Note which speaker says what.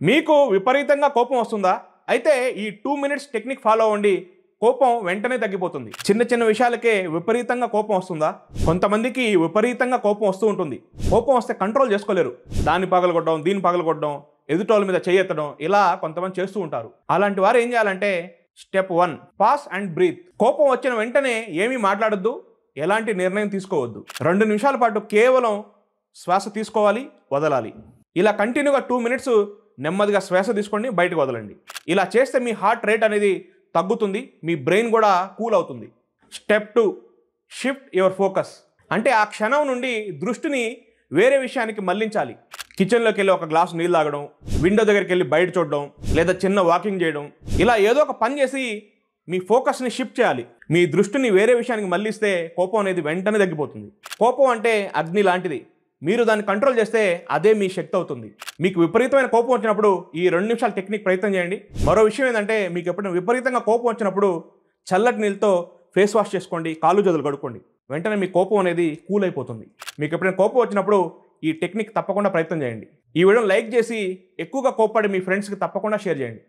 Speaker 1: మీకు విపరీతంగా కోపం వస్తుందా? అయితే ఈ 2 మినిట్స్ టెక్నిక్ ఫాలో అవ్వండి. కోపం వెంటనే తగ్గిపోతుంది. చిన్న చిన్న విషయాలకే విపరీతంగా కోపం వస్తుందా? కొంతమందికి విపరీతంగా కోపం వస్తూ ఉంటుంది. కోపం వస్తే కంట్రోల్ చేసుకోలేరు. దాన్ని పగలగొట్టడం, దీన్ని పగలగొట్టడం, ఎదుటోళ్ళ మీద చెయ్యెత్తడం ఇలా కొంతమంది చేస్తూ ఉంటారు. అలాంటి వారు ఏం చేయాలంటే స్టెప్ 1 పాస్ అండ్ బ్రీత్. కోపం వచ్చిన వెంటనే ఏమీ మాట్లాడొద్దు, ఎలాంటి నిర్ణయం తీసుకోవద్దు. 2 నిమిషాల పాటు కేవలం శ్వాస తీసుకోవాలి, వదలాలి. ఇలా కంటిన్యూగా 2 మినిట్స్ నెమ్మదిగా శ్వాస తీసుకోండి, బయటకు వదలండి. ఇలా చేస్తే మీ హార్ట్ రేట్ అనేది తగ్గుతుంది, మీ బ్రెయిన్ కూడా కూల్ అవుతుంది. Step 2 shift your focus. అంటే ఆ క్షణం నుండి దృష్టిని వేరే విషయానికి మళ్లించాలి. కిచెన్లోకి వెళ్ళి ఒక గ్లాసు నీళ్ళు తాగడం, విండో దగ్గరికి వెళ్ళి బయట చూడడం, లేదా చిన్న వాకింగ్ చేయడం, ఇలా ఏదో ఒక పని చేసి మీ ఫోకస్ని షిఫ్ట్ చేయాలి. మీ దృష్టిని వేరే విషయానికి మళ్లిస్తే కోపం అనేది వెంటనే తగ్గిపోతుంది. కోపం అంటే అగ్ని లాంటిది. మీరు దాన్ని కంట్రోల్ చేస్తే అదే మీ శక్తి అవుతుంది. మీకు విపరీతమైన కోపం వచ్చినప్పుడు ఈ 2 నిమిషాల టెక్నిక్ ప్రయత్నం చేయండి. మరో విషయం ఏంటంటే మీకు ఎప్పుడైనా విపరీతంగా కోపం వచ్చినప్పుడు చల్లటి నీళ్ళతో ఫేస్ వాష్ చేసుకోండి, కాళ్ళు చేతులు కడుక్కోండి. వెంటనే మీ కోపం అనేది కూల్ అయిపోతుంది. మీకు ఎప్పుడైనా కోపం వచ్చినప్పుడు ఈ టెక్నిక్ తప్పకుండా ప్రయత్నం చేయండి. ఈ వీడియోని లైక్ చేసి ఎక్కువగా కోప్పడి మీ ఫ్రెండ్స్కి తప్పకుండా షేర్ చేయండి.